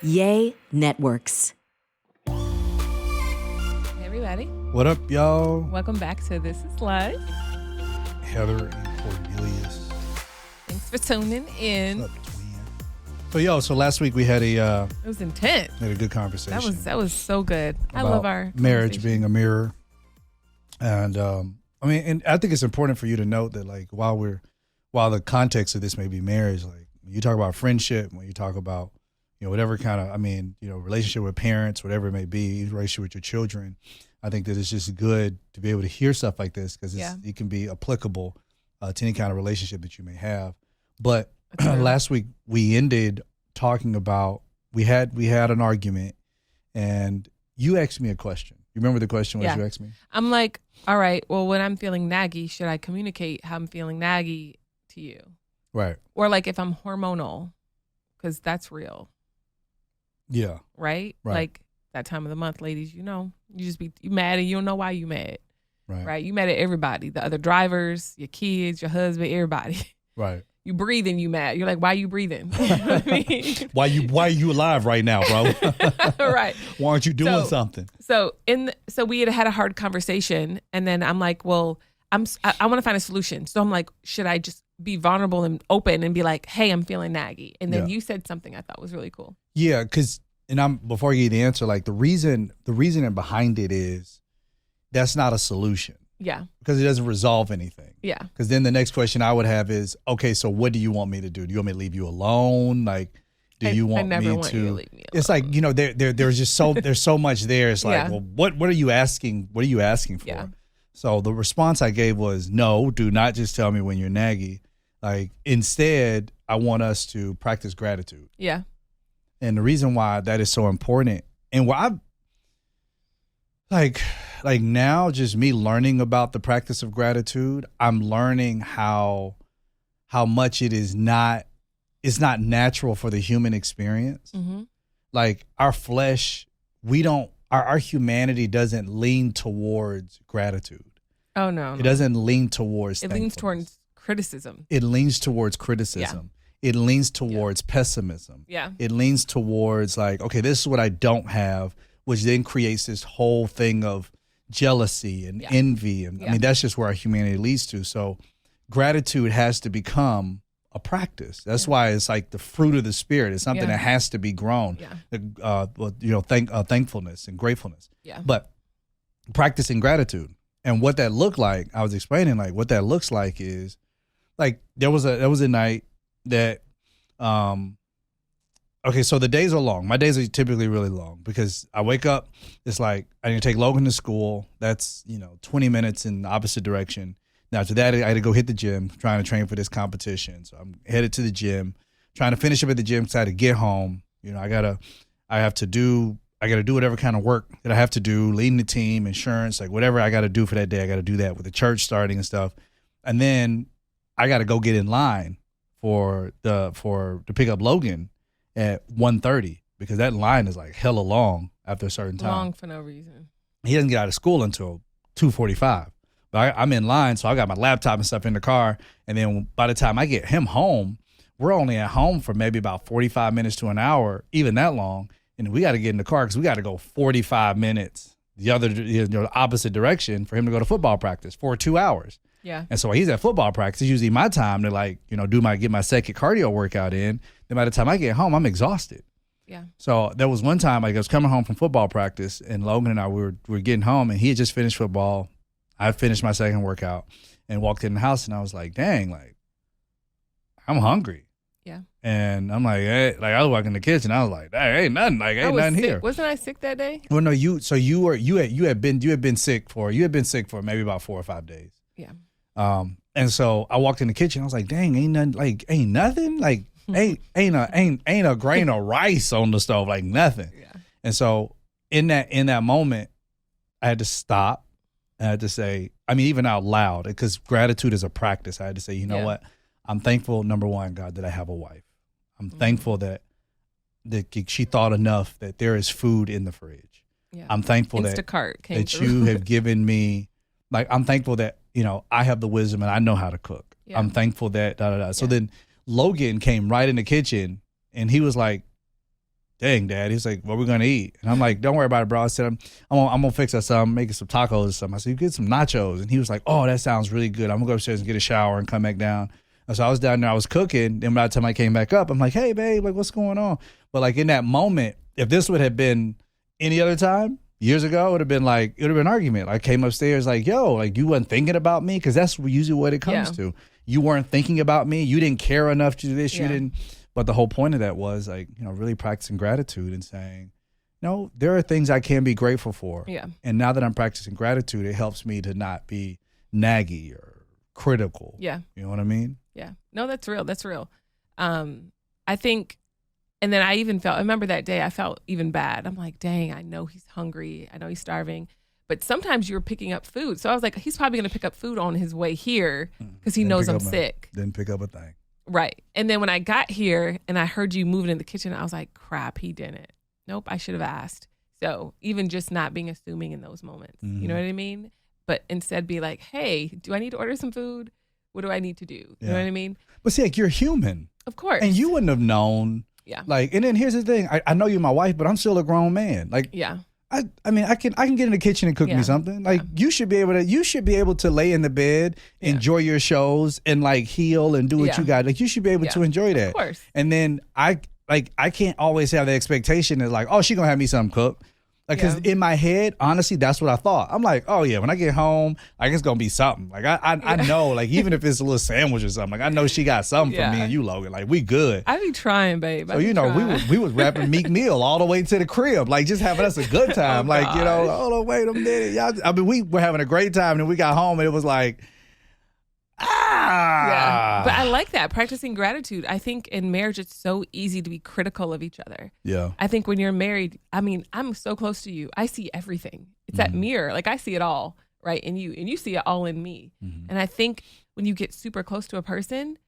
Yay Networks. Hey everybody. What up, y'all? Welcome back to This Is Live. Heather and Cornelius. Thanks for tuning in. What's up, twin? So last week we had It was intense. a good conversation. That was so good. I about love our marriage being a mirror. And and I think it's important for you to note that, like, while the context of this may be marriage, like when you talk about friendship, when you talk about, whatever kind of, relationship with parents, whatever it may be, relationship with your children, I think that it's just good to be able to hear stuff like this because it can be applicable to any kind of relationship that you may have. But last week we ended talking about, we had an argument and you asked me a question. You remember the question you asked me? I'm like, all right, well, when I'm feeling naggy, should I communicate how I'm feeling naggy to you? Right. Or like if I'm hormonal, because that's real. Yeah. Right? Like that time of the month, ladies, you just be mad and you don't know why you mad. Right? You mad at everybody, the other drivers, your kids, your husband, everybody. Right. You breathing, you mad. You're like, why you breathing? You know what I mean? Why are you alive right now, bro? Right. Why aren't you doing something? So we had a hard conversation, and then I'm like, well, I want to find a solution. So I'm like, should I just be vulnerable and open and be like, hey, I'm feeling naggy? And then you said something I thought was really cool. Yeah, because before you get the answer, like the reason behind it is that's not a solution. Yeah. Because it doesn't resolve anything. Yeah. Because then the next question I would have is, okay, so what do you want me to do? Do you want me to leave you alone? Like, do you want I never me want to? You to leave me alone. It's like, there's just there's so much there. It's like, well, what are you asking? What are you asking for? Yeah. So the response I gave was, no, do not just tell me when you're naggy. Like, instead, I want us to practice gratitude. Yeah. And the reason why that is so important, and why I've like now, just me learning about the practice of gratitude, I'm learning how much it's not natural for the human experience. Mm-hmm. Like our flesh, our humanity doesn't lean towards gratitude. Oh no. It doesn't lean towards it leans towards criticism. It leans towards criticism. Yeah. It leans towards pessimism. Yeah. It leans towards like, okay, this is what I don't have, which then creates this whole thing of jealousy and envy. And I mean, that's just where our humanity leads to. So gratitude has to become a practice. That's why it's like the fruit of the spirit. It's something that has to be grown. Yeah. Thankfulness and gratefulness. Yeah. But practicing gratitude and what that looked like, I was explaining like what that looks like is like there was a night that okay, so the days are long. My days are typically really long because I wake up, it's like I need to take Logan to school. That's, 20 minutes in the opposite direction. Now, after that, I had to go hit the gym, trying to train for this competition. So I'm headed to the gym, trying to finish up at the gym because I had to get home. I got to do whatever kind of work that I have to do, leading the team, insurance, like whatever I got to do for that day. I got to do that with the church starting and stuff. And then I got to go get in line to pick up Logan at 1:30 because that line is like hella long after a certain time. Long for no reason. He doesn't get out of school until 2:45. But I'm in line, so I got my laptop and stuff in the car. And then by the time I get him home, we're only at home for maybe about 45 minutes to an hour, even that long. And we got to get in the car because we got to go 45 minutes the opposite direction for him to go to football practice for 2 hours. Yeah. And so while he's at football practice, it's usually my time to get my second cardio workout in. Then by the time I get home, I'm exhausted. Yeah. So there was one time I was coming home from football practice and Logan and I we were getting home and he had just finished football. I finished my second workout and walked in the house and I was like, dang, like I'm hungry. Yeah. And I'm like, hey, like I was walking in the kitchen. I was like, hey, ain't nothing here. Wasn't I sick that day? Well, no, you had been sick for maybe about 4 or 5 days. Yeah. And so I walked in the kitchen. I was like, dang, ain't nothing. Like ain't a grain of rice on the stove, like nothing. Yeah. And so in that moment, I had to stop. I had to say, even out loud, because gratitude is a practice. I had to say, you know what? I'm thankful, number one, God, that I have a wife. I'm thankful that she thought enough that there is food in the fridge. Yeah. I'm thankful that you have given me, like, I'm thankful that, I have the wisdom and I know how to cook. Yeah. I'm thankful that, So then Logan came right in the kitchen and he was like, dang, Dad. He's like, what are we going to eat? And I'm like, don't worry about it, bro. I said, I'm going to fix us some, making some tacos or something. I said, you get some nachos. And he was like, oh, that sounds really good. I'm going to go upstairs and get a shower and come back down. And so I was down there, I was cooking. Then by the time I came back up, I'm like, hey, babe, like, what's going on? But like in that moment, if this would have been any other time, years ago, it would have been an argument. I came upstairs like, yo, like you wasn't thinking about me, because that's usually what it comes to. You weren't thinking about me. You didn't care enough to do this. You didn't. But the whole point of that was like, really practicing gratitude and saying, no, there are things I can be grateful for. Yeah. And now that I'm practicing gratitude, it helps me to not be naggy or critical. Yeah. You know what I mean? Yeah. No, that's real. That's real. I think. And then I remember that day I felt even bad. I'm like, dang, I know he's hungry. I know he's starving. But sometimes you're picking up food. So I was like, he's probably going to pick up food on his way here because he knows I'm sick. Didn't pick up a thing. Right. And then when I got here and I heard you moving in the kitchen, I was like, crap, he didn't. Nope, I should have asked. So even just not being assuming in those moments, you know what I mean? But instead be like, hey, do I need to order some food? What do I need to do? You know what I mean? But see, like, you're human. Of course. And you wouldn't have known. Yeah. Like, and then here's the thing. I know you're my wife, but I'm still a grown man. Like, I mean, I can get in the kitchen and cook me something. Like, you should be able to lay in the bed, enjoy your shows, and like heal and do what you got. Like, you should be able to enjoy that. Of course. And then I can't always have the expectation that like, oh, she gonna have me something cooked. Like, cause in my head, honestly, that's what I thought. I'm like, oh yeah, when I get home, like it's gonna be something. Like I know, like even if it's a little sandwich or something, like I know she got something for me and you, Logan. Like we good. I be trying, babe. So we was rapping Meek Mill all the way to the crib, like just having us a good time. Wait a minute, y'all. I mean, we were having a great time, and then we got home, and it was like. Yeah, but I like that, practicing gratitude. I think in marriage it's so easy to be critical of each other. Yeah, I think when you're married, I mean, I'm so close to you, I see everything. It's that mirror, like I see it all, right, in you, and you see it all in me. And I think when you get super close to a person,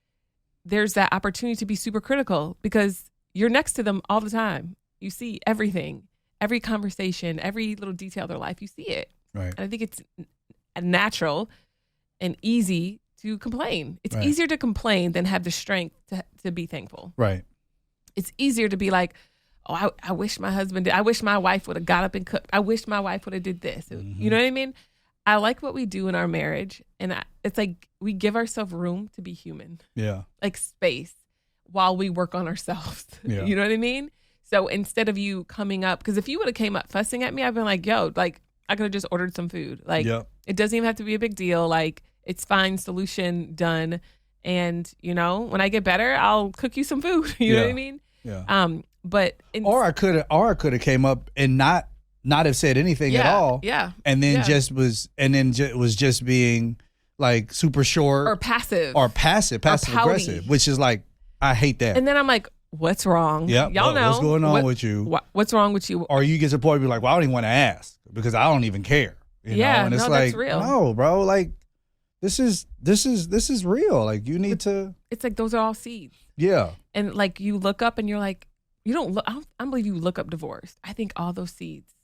there's that opportunity to be super critical because you're next to them all the time. You see everything, every conversation, every little detail of their life. You see it, right? And I think it's natural and easy to complain. It's easier to complain than have the strength to be thankful. Right. It's easier to be like, oh, I wish my husband did. I wish my wife would have got up and cooked. I wish my wife would have did this. You know what I mean? I like what we do in our marriage. And it's like we give ourselves room to be human. Yeah. Like space while we work on ourselves. Yeah. You know what I mean? So instead of you coming up, because if you would have came up fussing at me, I'd been like, yo, like I could have just ordered some food. Like it doesn't even have to be a big deal. Like, it's fine, solution done. And, when I get better, I'll cook you some food. You know what I mean? Yeah. Or I could have came up and not have said anything at all. Yeah. And then was just being like super short. Or passive aggressive, which is like, I hate that. And then I'm like, what's wrong? Yeah. Y'all know. What's going on with you? What's wrong with you? Or you get to the point where you're like, well, I don't even want to ask because I don't even care. You know? And it's like, that's real. No, bro, like, This is real. Like you need to. It's like those are all seeds. Yeah. And like you look up and you're like, you don't look. I don't believe you look up divorce. I think all those seeds,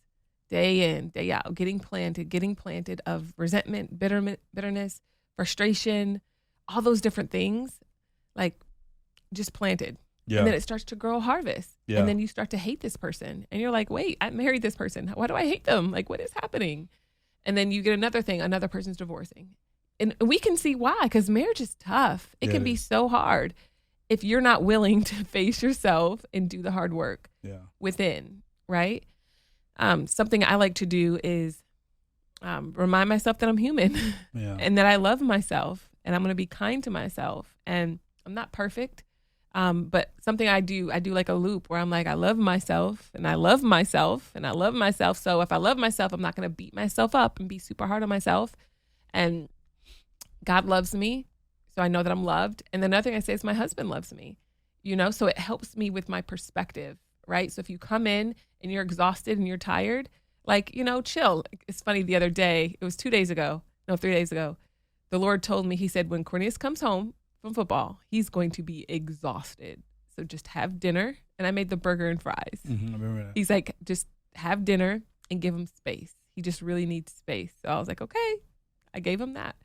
day in, day out, getting planted of resentment, bitterness, frustration, all those different things, like just planted. Yeah. And then it starts to grow a harvest. Yeah. And then you start to hate this person, and you're like, wait, I married this person. Why do I hate them? Like, what is happening? And then you get another thing. Another person's divorcing. And we can see why, because marriage is tough. It can be so hard if you're not willing to face yourself and do the hard work within, right? Something I like to do is remind myself that I'm human and that I love myself and I'm going to be kind to myself. And I'm not perfect, but something I do like a loop where I'm like, I love myself and I love myself and I love myself. So if I love myself, I'm not going to beat myself up and be super hard on myself. And God loves me, so I know that I'm loved. And the other thing I say is my husband loves me, so it helps me with my perspective, right? So if you come in and you're exhausted and you're tired, like, chill. It's funny, the other day, it was 3 days ago, the Lord told me, he said, when Cornelius comes home from football, he's going to be exhausted. So just have dinner. And I made the burger and fries. I remember that. He's like, just have dinner and give him space. He just really needs space. So I was like, okay, I gave him that.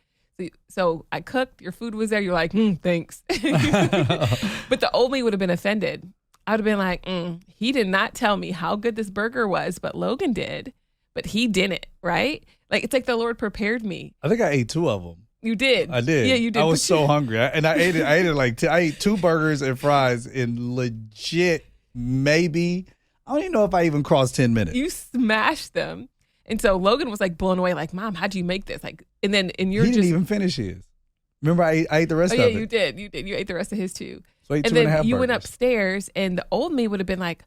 So I cooked, your food was there. You're like, thanks. But the old me would have been offended. I would have been like, he did not tell me how good this burger was, but Logan did, but he didn't, right? Like, it's like the Lord prepared me. I think I ate 2 of them. You did. I did. Yeah, you did. I was so hungry. I ate it. I ate 2 burgers and fries in legit maybe, I don't even know if I even crossed 10 minutes. You smashed them. And so Logan was like blown away, like, Mom, how'd you make this? Like, and you're didn't even finish his. Remember, I ate the rest of it. You did. You ate the rest of his too. So I ate and 2 then and a half you burgers. went upstairs, and the old me would have been like,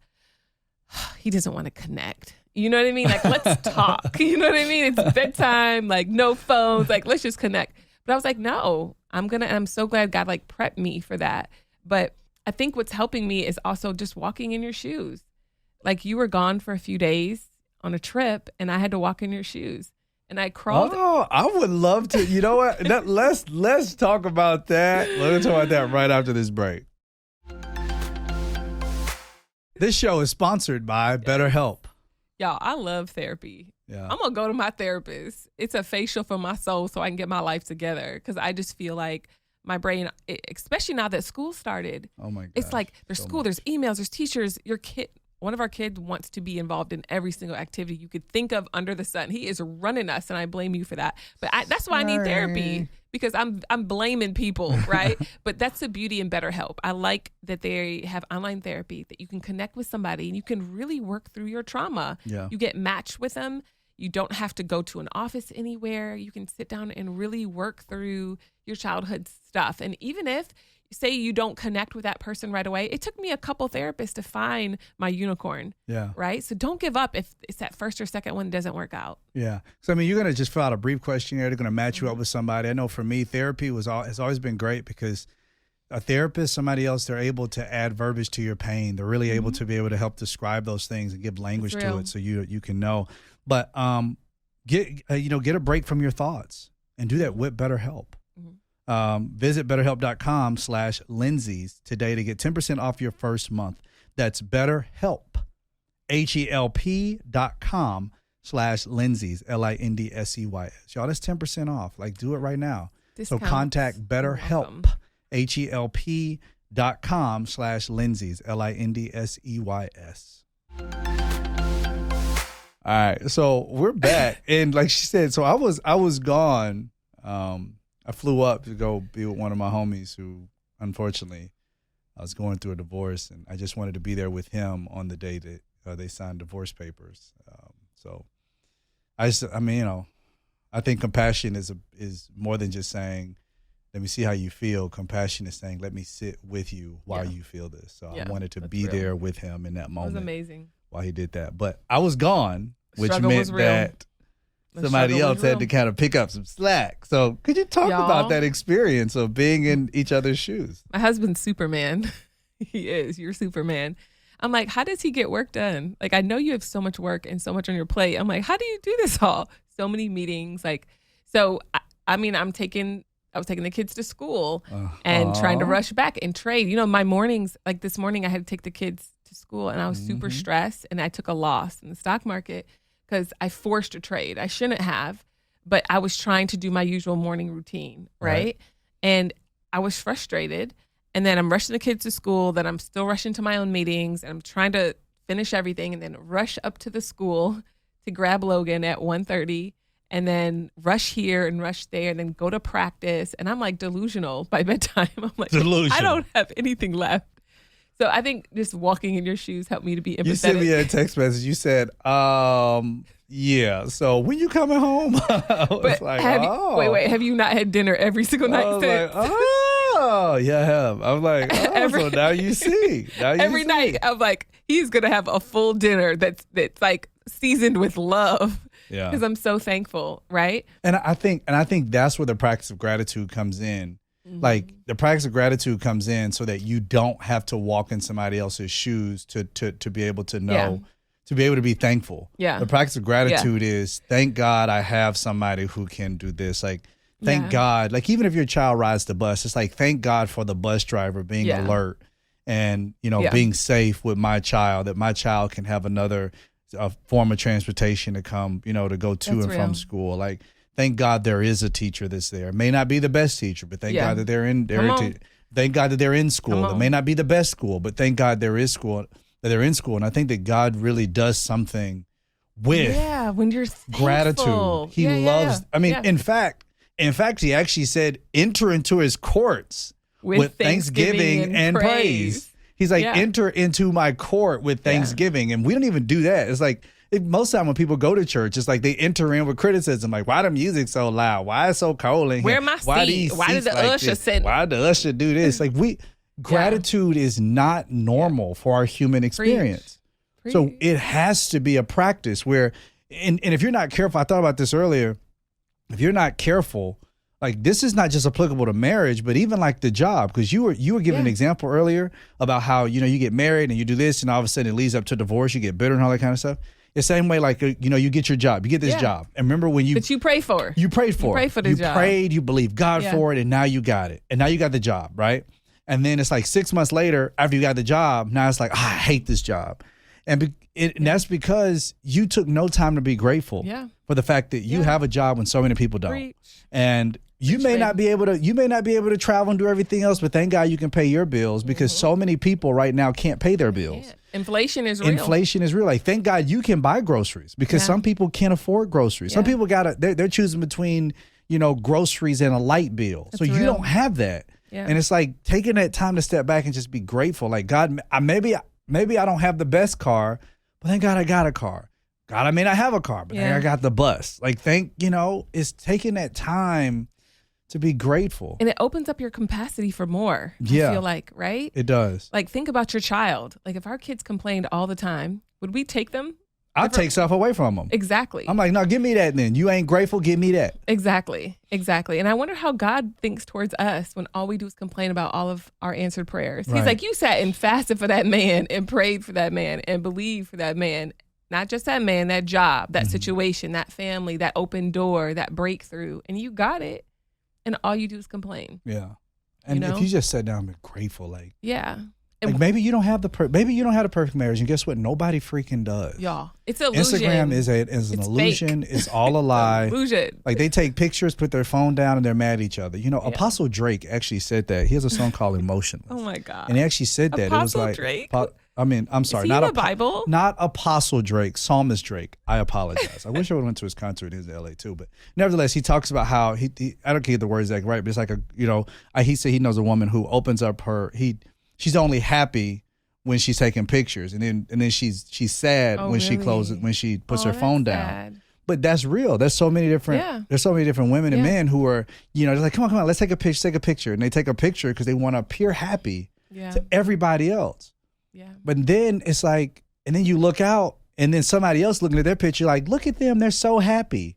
he doesn't want to connect. You know what I mean? Like, let's talk. You know what I mean? It's bedtime, like no phones, like let's just connect. But I was like, no, I'm so glad God like prepped me for that. But I think what's helping me is also just walking in your shoes. Like, you were gone for a few days on a trip, and I had to walk in your shoes. And I crawled. Oh, I would love to. You know what? Let's talk about that. Let's talk about that right after this break. This show is sponsored by BetterHelp. Y'all, I love therapy. Yeah. I'm going to go to my therapist. It's a facial for my soul so I can get my life together, because I just feel like my brain, especially now that school started. Oh, my God. It's like there's school, there's emails, there's teachers. One of our kids wants to be involved in every single activity you could think of under the sun. He is running us, and I blame you for that. But that's why I need therapy, because I'm blaming people, right? But that's the beauty in BetterHelp. I like that they have online therapy, that you can connect with somebody and you can really work through your trauma. Yeah. You get matched with them. You don't have to go to an office anywhere. You can sit down and really work through your childhood stuff. And even if, say, you don't connect with that person right away, it took me a couple therapists to find my unicorn. Yeah. Right? So don't give up if it's that first or second one doesn't work out. Yeah. So, I mean, you're going to just fill out a brief questionnaire. They're going to match you up with somebody. I know for me, therapy has always been great, because a therapist, somebody else, they're able to add verbiage to your pain. They're really able to be able to help describe those things and give language to it so you can know. But get a break from your thoughts, and do that with BetterHelp. Visit BetterHelp.com/Lindsay's today to get 10% off your first month. That's BetterHelp, HELP.com/Lindsay's, LINDSEYS. Y'all, that's 10% off. Like, do it right now. So contact BetterHelp, HELP.com/Lindsay's, LINDSEYS. All right, so we're back, and like she said, so I was gone. I flew up to go be with one of my homies who, unfortunately, I was going through a divorce, and I just wanted to be there with him on the day that they signed divorce papers. So I think compassion is more than just saying, let me see how you feel. Compassion is saying, let me sit with you while you feel this. So I wanted to be there with him in that moment. It was amazing. While he did that. But I was gone, which Struggle meant was real. that somebody else had to kind of pick up some slack. So could you talk about that experience of being in each other's shoes? My husband's Superman. He is. You're Superman. I'm like, how does he get work done? Like, I know you have so much work and so much on your plate. I'm like, how do you do this all? So many meetings. Like, so, I was taking the kids to school and trying to rush back and trade. You know, my mornings, like this morning, I had to take the kids to school, and I was super stressed, and I took a loss in the stock market because I forced a trade. I shouldn't have, but I was trying to do my usual morning routine, right? And I was frustrated, and then I'm rushing the kids to school, then I'm still rushing to my own meetings, and I'm trying to finish everything, and then rush up to the school to grab Logan at 1:30, and then rush here and rush there, and then go to practice. And I'm like delusional by bedtime. I'm like, I don't have anything left. So I think just walking in your shoes helped me to be empathetic. You sent me a text message. You said, yeah, so when you coming home? I was like, wait, have you not had dinner every single night since? Like, oh, yeah, I have. I'm like, so now you see. Every night, I'm like, he's going to have a full dinner that's like seasoned with love. Yeah. Because I'm so thankful, right? And I think that's where the practice of gratitude comes in. Like, the practice of gratitude comes in so that you don't have to walk in somebody else's shoes to be able to know, to be able to be thankful. Yeah. The practice of gratitude is, thank God I have somebody who can do this. Like, thank God. Like, even if your child rides the bus, it's like, thank God for the bus driver being alert and, being safe with my child, that my child can have another form of transportation to come, to go to and from school. Like, thank God there is a teacher that's there. It may not be the best teacher, but thank God that they're Thank God that they're in school. It may not be the best school, but thank God there is school, that they're in school. And I think that God really does something with when you're thankful. Gratitude. He loves, I mean, in fact, he actually said, enter into his courts with thanksgiving and praise. He's like, enter into my court with thanksgiving. And we don't even do that. It's like, most of the time when people go to church, it's like they enter in with criticism. Like, why the music so loud? Why it's so cold in here? Where my seat? Why did the usher sit? Why did the usher do this? Like gratitude is not normal for our human experience. Preach. So it has to be a practice where, and if you're not careful, I thought about this earlier. If you're not careful, like this is not just applicable to marriage, but even like the job, because you were giving an example earlier about how, you get married and you do this and all of a sudden it leads up to divorce, you get bitter and all that kind of stuff. The same way, like, you get your job, you get this job. And remember when that you pray for. You prayed for. You prayed for the job. You prayed, you believed God for it, and now you got it. And now you got the job, right? And then it's like 6 months later, after you got the job, now it's like, I hate this job. And that's because you took no time to be grateful for the fact that you have a job when so many people don't. Preach. And you may not be able to travel and do everything else, but thank God you can pay your bills because so many people right now can't pay their bills. Yeah. Inflation is real. Like, thank God you can buy groceries because some people can't afford groceries. Some people they're choosing between, groceries and a light bill. That's so you don't have that. Yeah. And it's like taking that time to step back and just be grateful. Like, God, maybe I don't have the best car, but thank God I got a car. God, I may not have a car, but thank I got the bus. Like, it's taking that time to be grateful. And it opens up your capacity for more. I feel like, right? It does. Like, think about your child. Like, if our kids complained all the time, would we take them? I'll take stuff away from them. Exactly. I'm like, no, give me that then. You ain't grateful, give me that. Exactly. And I wonder how God thinks towards us when all we do is complain about all of our answered prayers. He's like, you sat and fasted for that man and prayed for that man and believed for that man. Not just that man, that job, that situation, that family, that open door, that breakthrough. And you got it. And all you do is complain. Yeah. And if you just sat down and be grateful, like. Yeah. Like maybe you don't have the perfect marriage, and guess what? Nobody freaking does. Y'all, it's an illusion. Instagram is an illusion. Fake. It's all a lie. Illusion. Like they take pictures, put their phone down, and they're mad at each other. Apostle Drake actually said that. He has a song called "Emotionless." Oh my God! And he actually said that. Apostle it was like Drake. I'm sorry, is he not in the Bible. Not Apostle Drake, Psalmist Drake. I apologize. I wish I would have went to his concert in LA too, but nevertheless, he talks about how he I don't get the words exactly right, but it's like he said he knows a woman who opens up she's only happy when she's taking pictures, and then she's sad when she closes, when she puts her phone down. Sad. But that's real. There's so many different women and men who are, they're like, come on, let's take a picture. And they take a picture because they want to appear happy to everybody else. Yeah. But then it's like, and then you look out and then somebody else looking at their picture, like, look at them, they're so happy.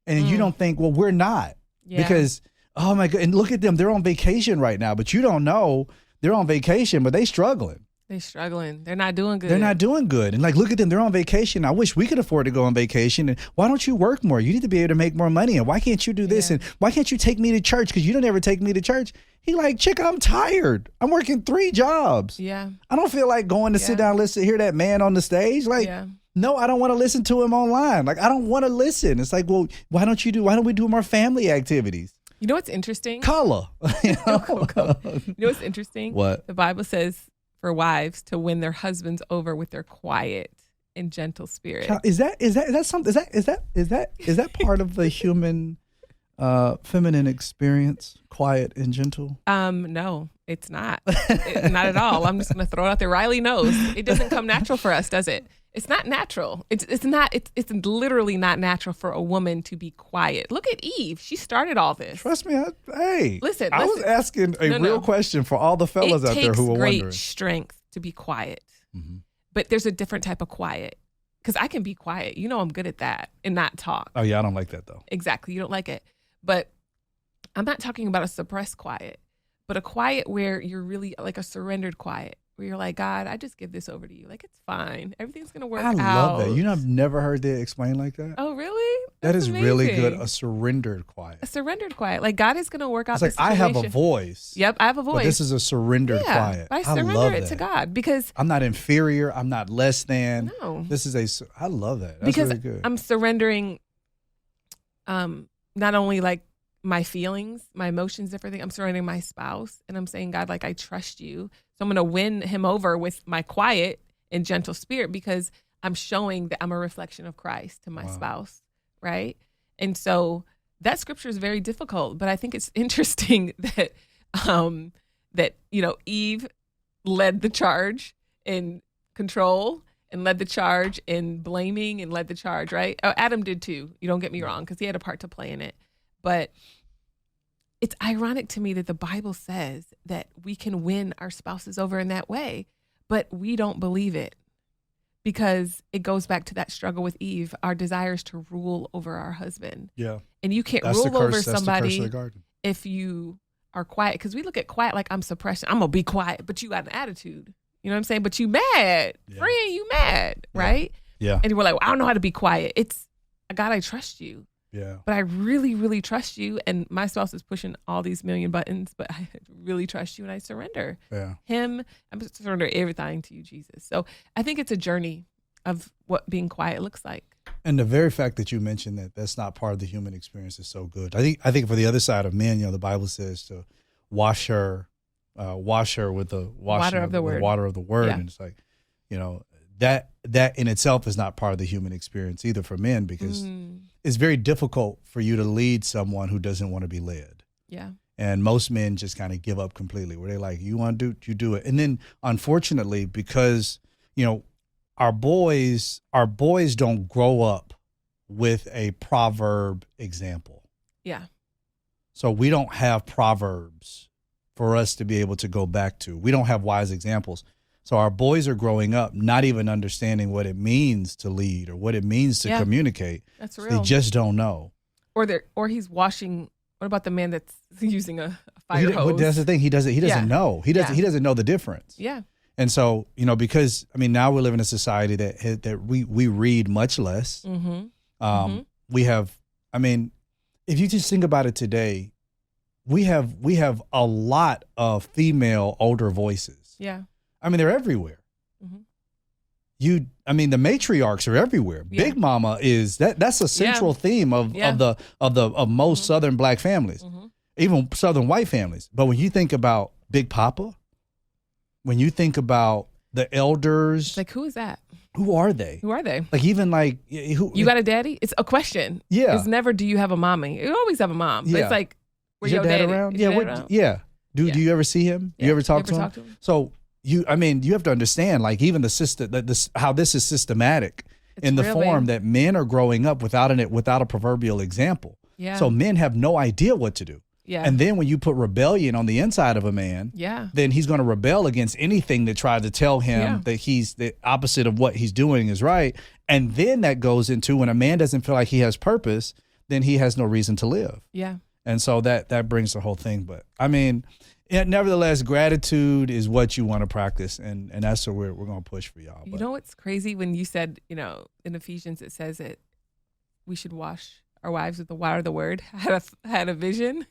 And you don't think, well, we're not. Yeah. Because, oh my God, and look at them, they're on vacation right now, but you don't know they're on vacation, but they struggling. They're struggling. They're not doing good. And like, look at them. They're on vacation. I wish we could afford to go on vacation. And why don't you work more? You need to be able to make more money. And why can't you do this? And why can't you take me to church? Because you don't ever take me to church. He like, chick, I'm tired. I'm working 3 jobs. Yeah. I don't feel like going to sit down and hear that man on the stage. Like, no, I don't want to listen to him online. Like, I don't want to listen. It's like, well, why don't we do more family activities? You know what's interesting? Color. You know what's interesting? What? The Bible says for wives to win their husbands over with their quiet and gentle spirit. Is that something? Is that part of the human feminine experience? Quiet and gentle? No, it's not. Not at all. I'm just gonna throw it out there. Riley knows it doesn't come natural for us, does it? It's not natural. It's literally not natural for a woman to be quiet. Look at Eve. She started all this. Trust me. Listen. I was asking a real question for all the fellas out there who are wondering. It takes great strength to be quiet. Mm-hmm. But there's a different type of quiet. Because I can be quiet. I'm good at that and not talk. Oh, yeah. I don't like that, though. Exactly. You don't like it. But I'm not talking about a suppressed quiet, but a quiet where you're really like a surrendered quiet. Where you're like, God, I just give this over to you. Like, it's fine. Everything's going to work out. I love that. I've never heard that explained like that. Oh, really? That is amazing. Really good. A surrendered quiet. A surrendered quiet. Like, God is going to work out the situation. I have a voice. Yep, I have a voice. But this is a surrendered quiet. I surrender it to God because I'm not inferior. I'm not less than. No. I love that. That's because really good. I'm surrendering not only like my feelings, my emotions, everything. I'm surrendering my spouse, and I'm saying, God, like, I trust you. So I'm going to win him over with my quiet and gentle spirit, because I'm showing that I'm a reflection of Christ to my spouse, right? And so that scripture is very difficult, but I think it's interesting that Eve led the charge in control and led the charge in blaming and led the charge, right? Oh, Adam did too. You don't get me wrong, because he had a part to play in it. But it's ironic to me that the Bible says that we can win our spouses over in that way, but we don't believe it, because it goes back to that struggle with Eve, our desires to rule over our husband. Yeah. And you can't rule over somebody if you are quiet, because we look at quiet like I'm suppression. I'm going to be quiet, but you got an attitude. You know what I'm saying? But you mad. Yeah. Friend, you mad, right? Yeah. And you were like, well, I don't know how to be quiet. It's, God, I trust you. Yeah. But I really, really trust you. And my spouse is pushing all these million buttons, but I really trust you, and I surrender. Yeah. I'm surrender everything to you, Jesus. So I think it's a journey of what being quiet looks like. And the very fact that you mentioned that that's not part of the human experience is so good. I think for the other side of men, the Bible says to wash her with the water of the word. Yeah. And it's like, that in itself is not part of the human experience either for men, because it's very difficult for you to lead someone who doesn't want to be led. Yeah. And most men just kind of give up completely, where they're like, you want to do, you do it. And then unfortunately, because, our boys don't grow up with a proverb example. Yeah. So we don't have proverbs for us to be able to go back to. We don't have wise examples. So our boys are growing up not even understanding what it means to lead or what it means to communicate. That's real. They just don't know. Or he's washing. What about the man that's using a fire hose? That's the thing. He doesn't know. He doesn't know the difference. Yeah. And so, because now we live in a society that we read much less. Mm-hmm. We have, if you just think about it today, we have a lot of female older voices. Yeah. They're everywhere. Mm-hmm. The matriarchs are everywhere. Yeah. Big Mama is that's a central theme of most Southern Black families, even Southern white families. But when you think about Big Papa, when you think about the elders, like, who is that? Who are they? Like, even like, who? You got a daddy? It's a question. Yeah. It's never, do you have a mommy? You always have a mom. But it's like, is your dad around? Do you ever see him? Do you ever talk to him? So you have to understand, like, even the system, how this is systematic in the form that men are growing up without a proverbial example. Yeah. So men have no idea what to do. Yeah. And then when you put rebellion on the inside of a man, then he's going to rebel against anything that tries to tell him that he's the opposite of what he's doing is right. And then that goes into, when a man doesn't feel like he has purpose, then he has no reason to live. Yeah. And so that brings the whole thing. But nevertheless, gratitude is what you want to practice. And that's what we're going to push for y'all. You know what's crazy? When you said, in Ephesians, it says that we should wash our wives with the water of the word. I had a vision.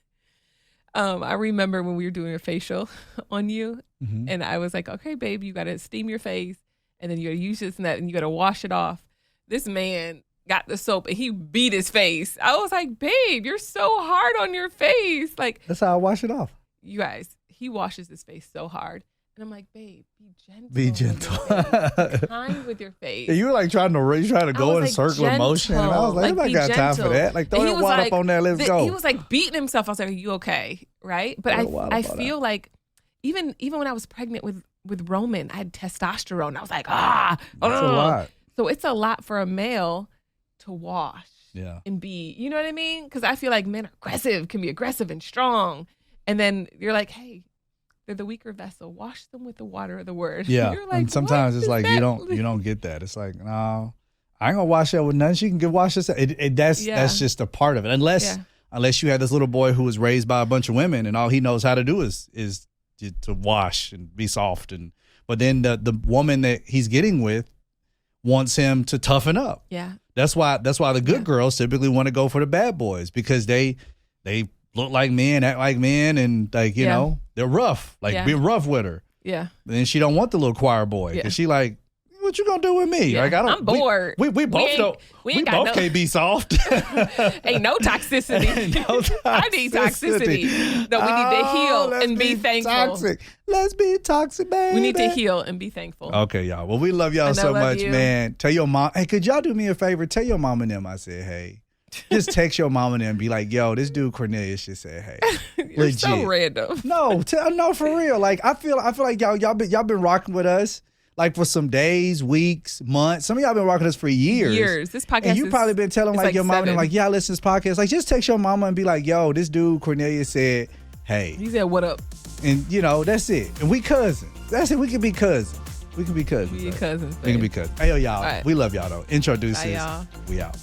I remember when we were doing a facial on you, and I was like, okay, babe, you got to steam your face, and then you got to use this and that, and you got to wash it off. This man got the soap, and he beat his face. I was like, babe, you're so hard on your face. Like, that's how I wash it off. You guys, he washes his face so hard. And I'm like, babe, be gentle. Be gentle. Be kind with your face. Yeah, you were like trying to go in a circular motion. And I was like, I got time for that. Like, throw that water up on there. Let's go. He was like beating himself. I was like, are you okay? Right? But I feel like even when I was pregnant with Roman, I had testosterone. I was like, That's a lot. So it's a lot for a male to wash. Yeah. And be, you know what I mean? Because I feel like men are aggressive, can be aggressive and strong. And then you're like, hey, they're the weaker vessel. Wash them with the water of the word. Yeah. You're like, and sometimes it's like you don't get that. It's like, no, I ain't gonna wash that with nothing. She can wash this. That's just a part of it. Unless you had this little boy who was raised by a bunch of women and all he knows how to do is to wash and be soft. But then the woman that he's getting with wants him to toughen up. Yeah. That's why the good girls typically want to go for the bad boys, because they look like men, act like men, and like, you know, they're rough. Like, be rough with her. Yeah. And then she don't want the little choir boy, because she like, what you gonna do with me? Yeah, Like, I don't. I'm bored. We both don't. We both can't be soft. Ain't no toxicity. I need toxicity. No, we need to heal and be thankful. Toxic. Let's be toxic, baby. We need to heal and be thankful. Okay, y'all. Well, we love y'all so much, man. Tell your mom. Hey, could y'all do me a favor? Tell your mom and them I said, hey. Just text your mom and them and be like, yo, this dude Cornelius just said, hey. You're Legit. so random. No, for real. Like, I feel like y'all been rocking with us. Like for some days, weeks, months. Some of y'all been rocking with us for years. This podcast and you probably been telling like your mom and like, yeah, I listen to this podcast. Like, just text your mama and be like, yo, this dude Cornelius said, hey. He said, what up? And that's it. And we cousins. That's it. We can be cousins. We can be cousins. We can be cousins. We can be cousins. Hey, yo, y'all. Right. We love y'all though. Introduce Bye, us. y'all. We out.